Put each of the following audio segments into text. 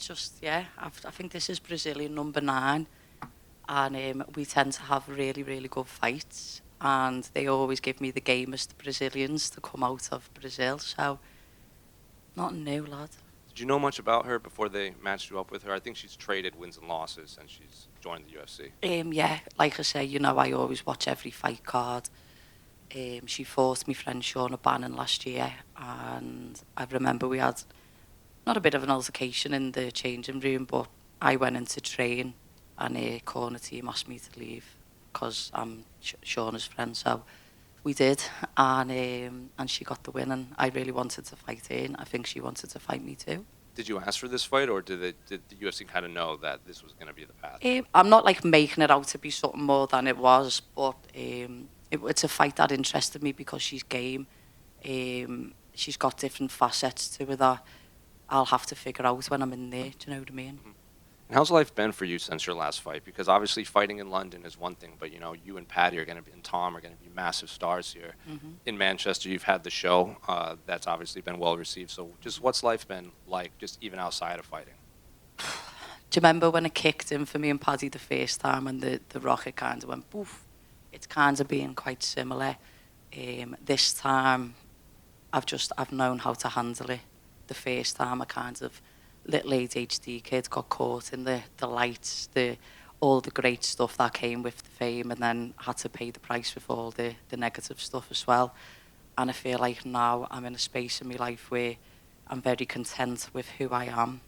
just, yeah, I think this is Brazilian number 9, and we tend to have really, really good fights, and they always give me the gamest Brazilians to come out of Brazil, so nothing new, lad. Did you know much about her before they matched you up with her? I think she's traded wins and losses since she's joined the UFC. Yeah, like I say, I always watch every fight card. She fought my friend Shauna Bannon last year, and I remember we had not a bit of an altercation in the changing room, but I went in to train, and a corner team asked me to leave because I'm Shauna's friend, so we did, and she got the win, and I really wanted to fight her, and I think she wanted to fight me too. Did you ask for this fight, or did the UFC kind of know that this was going to be the path? I'm not like making it out to be something more than it was, but it's a fight that interested me because she's game. She's got different facets to her that I'll have to figure out when I'm in there. Do you know what I mean? Mm-hmm. And how's life been for you since your last fight? Because obviously fighting in London is one thing, but you and Paddy are going to be, and Tom are going to be massive stars here. Mm-hmm. In Manchester, you've had the show that's obviously been well received. So just what's life been like, just even outside of fighting? Do you remember when it kicked in for me and Paddy the first time, and the rocket kind of went poof? It's kind of been quite similar. This time, I've known how to handle it. The first time, I kind of, little ADHD kid, got caught in the lights, all the great stuff that came with the fame, and then had to pay the price with all the negative stuff as well. And I feel like now I'm in a space in my life where I'm very content with who I am,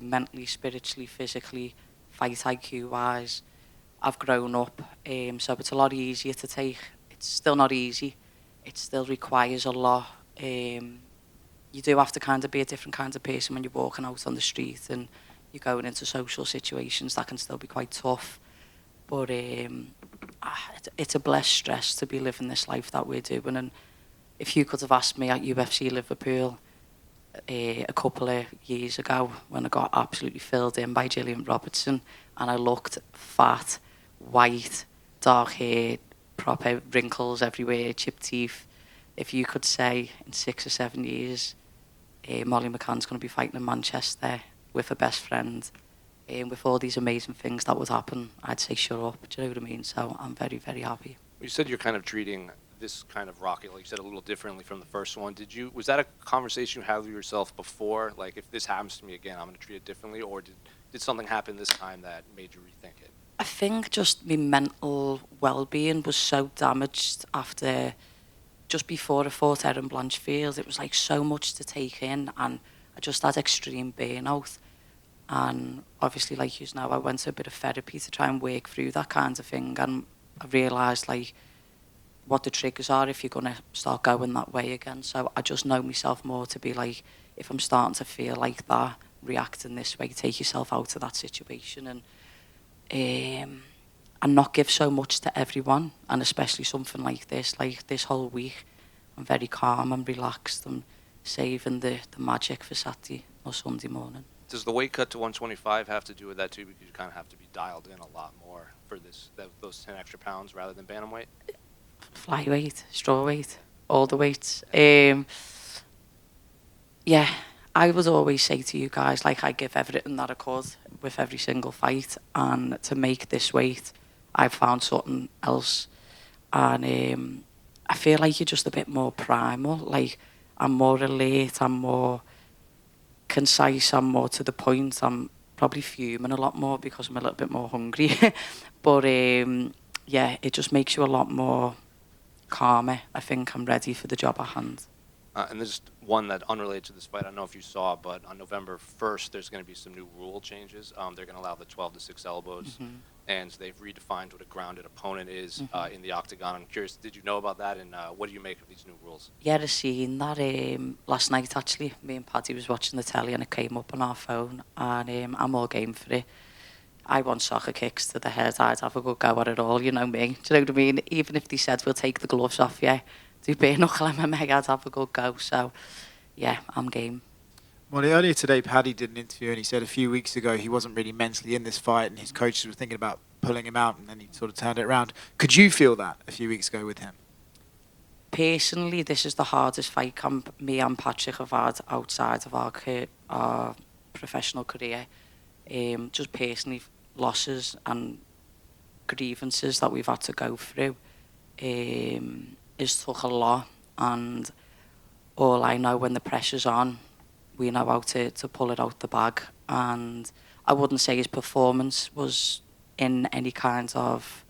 mentally, spiritually, physically, fight IQ wise. I've grown up, so it's a lot easier to take. It's still not easy. It still requires a lot. You do have to kind of be a different kind of person when you're walking out on the street and you're going into social situations that can still be quite tough. But it's a blessed stress to be living this life that we're doing. And if you could have asked me at UFC Liverpool a couple of years ago when I got absolutely filled in by Gillian Robertson and I looked fat, white, dark hair, proper wrinkles everywhere, chipped teeth, if you could say in 6 or 7 years, Molly McCann's going to be fighting in Manchester with her best friend, with all these amazing things that would happen, I'd say shut up. Do you know what I mean? So I'm very, very happy. You said you're kind of treating this kind of rocket, like you said, a little differently from the first one. Was that a conversation you had with yourself before? Like, if this happens to me again, I'm going to treat it differently? Or did something happen this time that made you rethink it? I think just my mental well-being was so damaged after, just before I fought Erin Blanchfield. It was like so much to take in, and I just had extreme burnout. And obviously, like you know, I went to a bit of therapy to try and work through that kind of thing, and I realised like what the triggers are if you're going to start going that way again. So I just know myself more to be like, if I'm starting to feel like that, reacting this way, take yourself out of that situation and not give so much to everyone, and especially something like this whole week. I'm very calm and relaxed. I'm saving the magic for Saturday or Sunday morning. Does the weight cut to 125 have to do with that too? Because you kind of have to be dialed in a lot more for those 10 extra pounds rather than bantamweight? Flyweight, strawweight, all the weights. Yeah, I would always say to you guys, like, I give everything that I could with every single fight, and to make this weight, I found something else. And I feel like you're just a bit more primal. Like, I'm more alert, I'm more concise, I'm more to the point. I'm probably fuming a lot more because I'm a little bit more hungry. But yeah, it just makes you a lot more calmer. I think I'm ready for the job at hand. And there's one that unrelated to this fight. I don't know if you saw, but on November 1st, there's going to be some new rule changes. They're going to allow the 12 to 6 elbows, and they've redefined what a grounded opponent is in the octagon. I'm curious, did you know about that, and what do you make of these new rules? Yeah, I seen that last night, actually. Me and Paddy was watching the telly, and it came up on our phone, and I'm all game for it. I want soccer kicks to the head. I'd have a good go at it all, you know me. Do you know what I mean? Even if they said, we'll take the gloves off, yeah, do bare knuckle MMA, I'd have a good go. So, yeah, I'm game. Molly, earlier today, Paddy did an interview and he said a few weeks ago he wasn't really mentally in this fight and his coaches were thinking about pulling him out, and then he sort of turned it around. Could you feel that a few weeks ago with him? Personally, this is the hardest fight camp me and Patrick have had outside of our professional career. Just personally, losses and grievances that we've had to go through is took a lot, and all I know, when the pressure's on, we know how to pull it out the bag. And I wouldn't say his performance was in any kind of,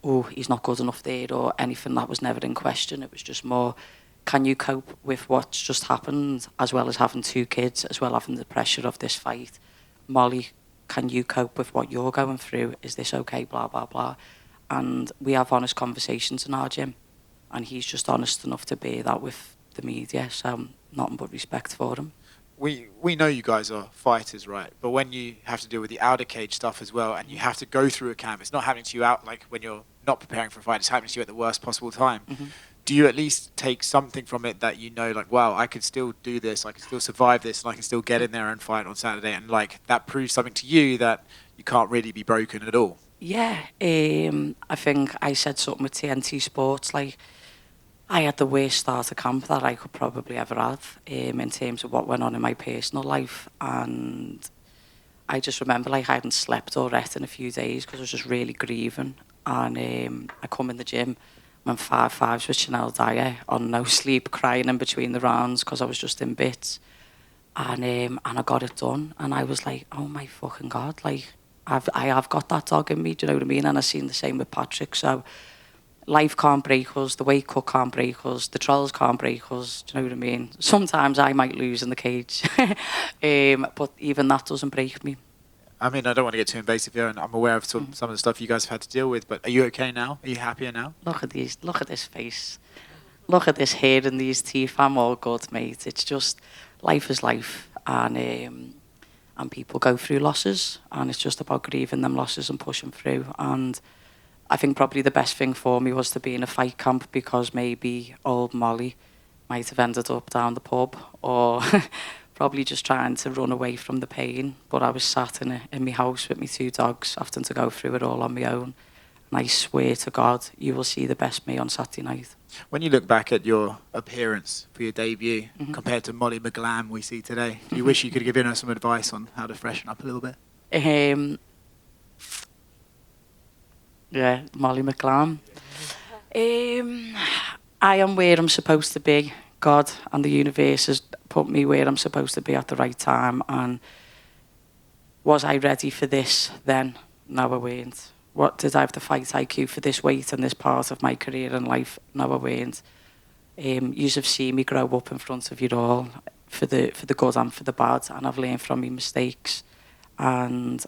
oh, he's not good enough there, or anything. That was never in question. It was just more, can you cope with what's just happened, as well as having 2 kids, as well as having the pressure of this fight? Molly, can you cope with what you're going through? Is this okay? Blah, blah, blah. And we have honest conversations in our gym, and he's just honest enough to bear that with the media, so nothing but respect for him. We know you guys are fighters, right? But when you have to deal with the outer cage stuff as well, and you have to go through a camp, it's not happening to you out like when you're not preparing for a fight, it's happening to you at the worst possible time. Mm-hmm. Do you at least take something from it that you know, like, wow, I could still do this, I can still survive this, and I can still get in there and fight on Saturday, and like that proves something to you that you can't really be broken at all? Yeah, I think I said something with TNT Sports, like, I had the worst start of camp that I could probably ever have, in terms of what went on in my personal life. And I just remember, like, I hadn't slept or eaten in a few days because I was just really grieving. And I come in the gym, went 5-5s with Chanel Dyer on no sleep, crying in between the rounds because I was just in bits. And I got it done. And I was like, oh my fucking God, like, I have got that dog in me, do you know what I mean? And I've seen the same with Patrick. So life can't break us, the weight cut can't break us, the trolls can't break us, do you know what I mean? Sometimes I might lose in the cage, but even that doesn't break me. I mean, I don't want to get too invasive here, and I'm aware of some of the stuff you guys have had to deal with, but are you okay now? Are you happier now? Look at this face. Look at this hair and these teeth. I'm all good, mate. It's just, life is life, and people go through losses, and it's just about grieving them losses and pushing through. And I think probably the best thing for me was to be in a fight camp, because maybe old Molly might have ended up down the pub, or probably just trying to run away from the pain. But I was sat in my house with my 2 dogs, having to go through it all on my own. And I swear to God, you will see the best me on Saturday night. When you look back at your appearance for your debut compared to Molly McCann we see today, do you wish you could have given her some advice on how to freshen up a little bit? Yeah, Molly McCann. I am where I'm supposed to be. God and the universe has put me where I'm supposed to be at the right time. And was I ready for this then? No, I weren't. What, did I have the fight IQ for this weight and this part of my career and life? No, I weren't. You have seen me grow up in front of you all, for the good and for the bad, and I've learned from my mistakes. And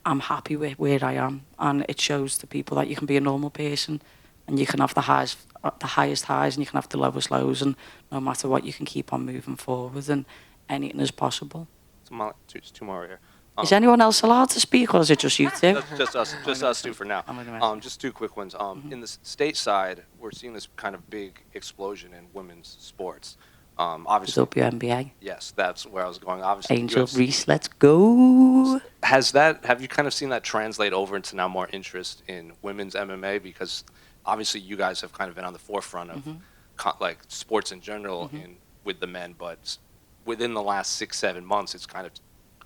I'm happy with where I am, and it shows to people that you can be a normal person, and you can have the highest highs, and you can have the lowest lows, and no matter what, you can keep on moving forward, and anything is possible. Just 2 more here. Is anyone else allowed to speak, or is it just you two? Just us 2 for now. Just 2 quick ones. In the state side, we're seeing this kind of big explosion in women's sports. Obviously, WNBA. Yes, that's where I was going. Obviously, Angel UFC. Reese, let's go. Have you kind of seen that translate over into now more interest in women's MMA? Because obviously you guys have kind of been on the forefront of like sports in general with the men, but within the last 6-7 months, it's kind of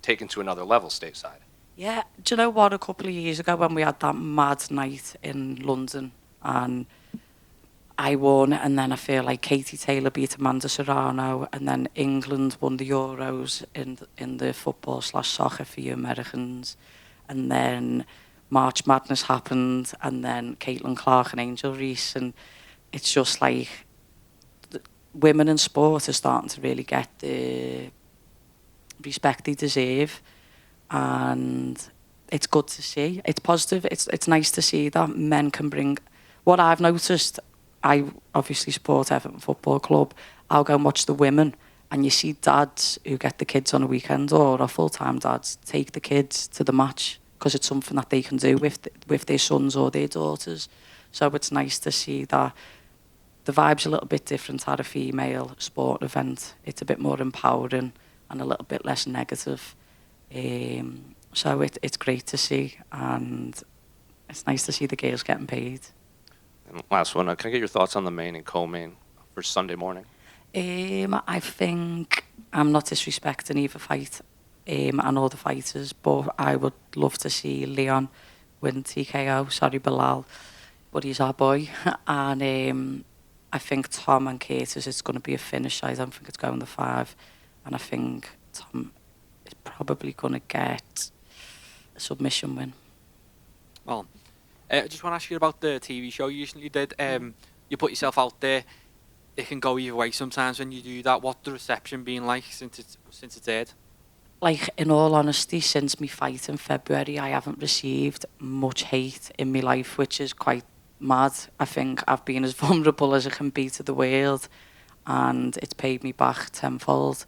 taken to another level stateside. Yeah, do you know what? A couple of years ago, when we had that mad night in London, and I won, and then I feel like Katie Taylor beat Amanda Serrano, and then England won the Euros in the football/soccer for you Americans, and then March Madness happened, and then Caitlin Clark and Angel Reese, and it's just like women in sport are starting to really get the respect they deserve, and it's good to see. It's positive. It's nice to see that men can bring. What I've noticed, I obviously support Everton Football Club. I'll go and watch the women, and you see dads who get the kids on a weekend, or are full-time dads, take the kids to the match because it's something that they can do with their sons or their daughters. So it's nice to see that the vibe's a little bit different at a female sport event. It's a bit more empowering and a little bit less negative. So it's great to see, and it's nice to see the girls getting paid. And last one, can I get your thoughts on the main and co-main for Sunday morning? I think, I'm not disrespecting either fight, and all the fighters, but I would love to see Leon win TKO. Sorry, Bilal, but he's our boy. And I think Tom and Curtis, it's going to be a finish. I don't think it's going to 5. And I think Tom is probably going to get a submission win. Well, I just want to ask you about the TV show you recently did. You put yourself out there. It can go either way sometimes when you do that. What's the reception been like since it's aired? Like, in all honesty, since my fight in February, I haven't received much hate in my life, which is quite mad. I think I've been as vulnerable as I can be to the world, and it's paid me back tenfold.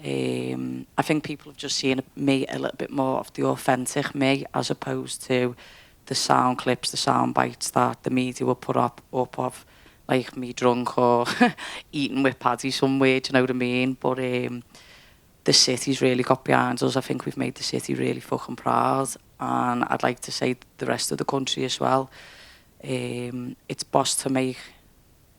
I think people have just seen me a little bit more of the authentic me, as opposed to the sound clips, the sound bites that the media will put up of, like me drunk or eating with Paddy somewhere, do you know what I mean? But the city's really got behind us. I think we've made the city really fucking proud, and I'd like to say the rest of the country as well. It's boss to make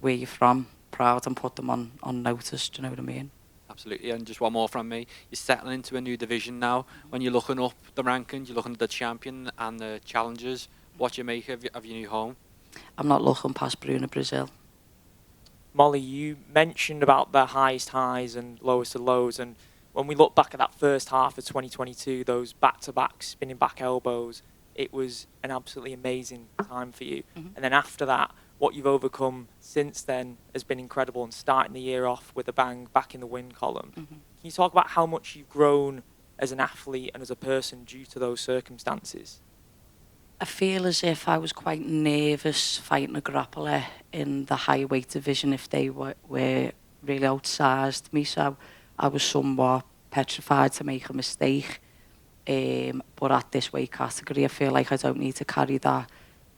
where you're from proud and put them on notice, do you know what I mean? Absolutely, and just one more from me. You're settling into a new division now. When you're looking up the rankings, you're looking at the champion and the challengers. What do you make of your new home? I'm not looking past Bruna Brasil. Molly, you mentioned about the highest highs and lowest of lows, and when we look back at that first half of 2022, those back-to-back spinning back elbows, it was an absolutely amazing time for you. And then after that, what you've overcome since then has been incredible, and starting the year off with a bang back in the win column. Can you talk about how much you've grown as an athlete and as a person due to those circumstances? I feel as if I was quite nervous fighting a grappler in the high weight division if they were really outsized me, so I was somewhat petrified to make a mistake. But at this weight category, I feel like I don't need to carry that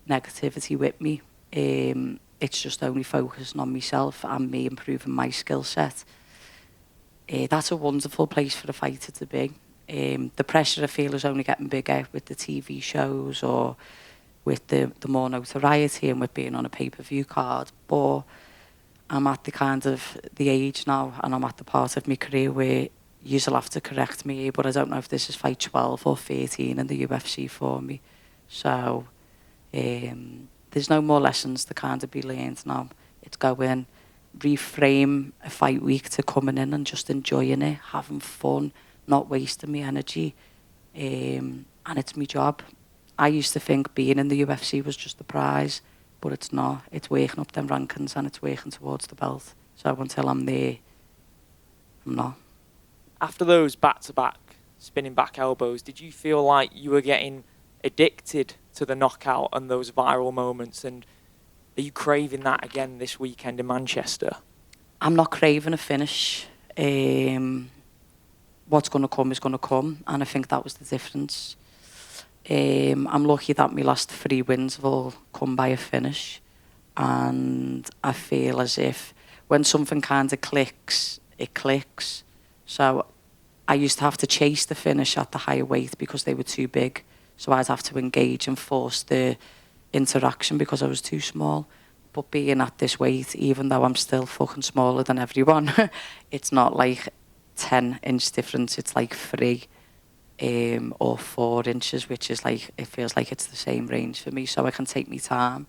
negativity with me. It's just only focusing on myself and me improving my skill set. That's a wonderful place for a fighter to be. The pressure I feel is only getting bigger with the TV shows or with the more notoriety and with being on a pay-per-view card. But I'm at the age now, and I'm at the part of my career where you'll have to correct me, but I don't know if this is fight 12 or 13 in the UFC for me. So there's no more lessons to kind of be learned now. It's going, reframe a fight week to coming in and just enjoying it, having fun, not wasting my energy. And it's my job. I used to think being in the UFC was just the prize, but it's not. It's working up them rankings and it's working towards the belt. So until I'm there, I'm not. After those back-to-back spinning back elbows, did you feel like you were getting addicted to the knockout and those viral moments, and are you craving that again this weekend in Manchester? I'm not craving a finish. What's going to come is going to come, and I think that was the difference. I'm lucky that my last 3 wins have all come by a finish, and I feel as if when something kind of clicks, it clicks. So I used to have to chase the finish at the higher weight because they were too big. So I'd have to engage and force the interaction because I was too small. But being at this weight, even though I'm still fucking smaller than everyone, it's not like 10-inch difference. It's like 3 or 4 inches, which is like, it feels like it's the same range for me. So I can take my time.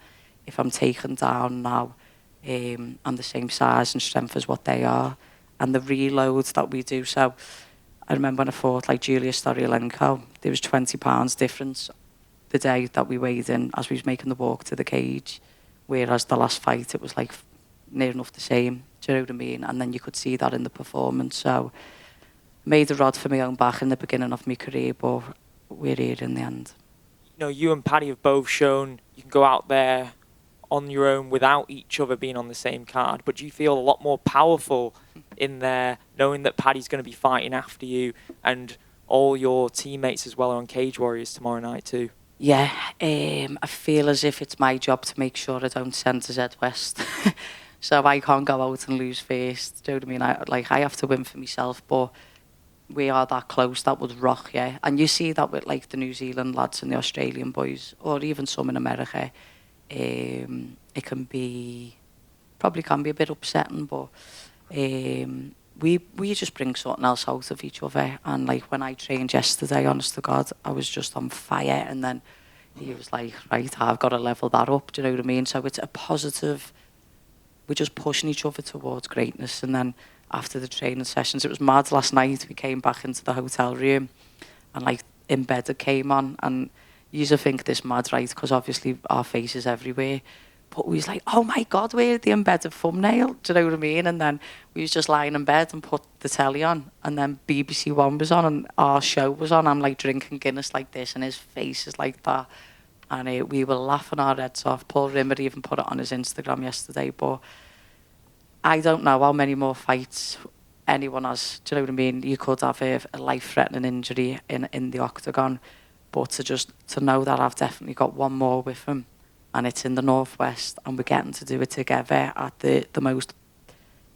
If I'm taken down now, I'm the same size and strength as what they are. And the reloads that we do. So I remember when I fought like Julia Storyolenko, there was 20 pounds difference the day that we weighed in as we was making the walk to the cage. Whereas the last fight, it was like near enough the same. Do you know what I mean? And then you could see that in the performance. So I made a rod for my own back in the beginning of my career, but we're here in the end. You know, you and Paddy have both shown you can go out there on your own without each other being on the same card, but do you feel a lot more powerful in there knowing that Paddy's going to be fighting after you and all your teammates as well are on Cage Warriors tomorrow night too? Yeah, I feel as if it's my job to make sure I don't send to Z West. So I can't go out and lose first. Do you know what I mean? I have to win for myself, but we are that close. That would rock, yeah. And you see that with like the New Zealand lads and the Australian boys, or even some in America. It can be, probably can be a bit upsetting, but we just bring something else out of each other. And like when I trained yesterday, honest to God, I was just on fire. And then he was like, right, I've got to level that up. Do you know what I mean? So it's a positive. We're just pushing each other towards greatness. And then after the training sessions, it was mad last night. We came back into the hotel room, and like In Bed it came on, and you used to think this mad, right? Because obviously our faces everywhere. But we was like, oh my God, we're the embedded thumbnail. Do you know what I mean? And then we was just lying in bed and put the telly on, and then BBC One was on and our show was on. I'm like drinking Guinness like this, and his face is like that. And we were laughing our heads off. Paul Rimmer even put it on his Instagram yesterday. But I don't know how many more fights anyone has. Do you know what I mean? You could have a life-threatening injury in the octagon, but to know that I've definitely got one more with him, and it's in the Northwest, and we're getting to do it together at the most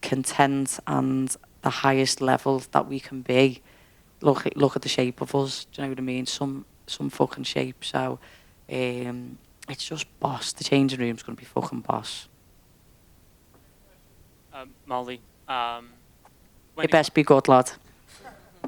content and the highest level that we can be. Look at the shape of us. Do you know what I mean? Some fucking shape. So it's just boss. The changing room's going to be fucking boss. Molly, It best be good, lad.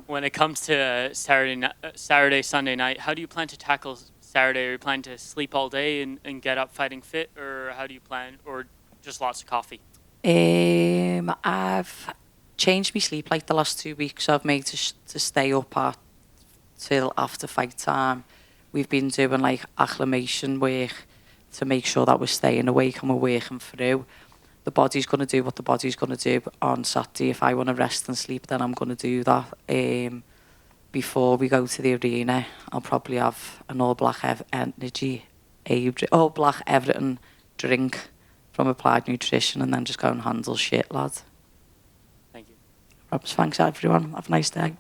when it comes to Saturday, Sunday night, how do you plan to tackle Saturday? Are you planning to sleep all day and get up fighting fit, or how do you plan, or just lots of coffee? I've changed my sleep like the last 2 weeks. I've made to stay up till after fight time. We've been doing like acclimation work to make sure that we're staying awake and we're working through. The body's going to do what the body's going to do on Saturday. If I want to rest and sleep, then I'm going to do that. Before we go to the arena, I'll probably have an all black everything drink from Applied Nutrition, and then just go and handle shit, lad. Thank you. Thanks everyone. Have a nice day.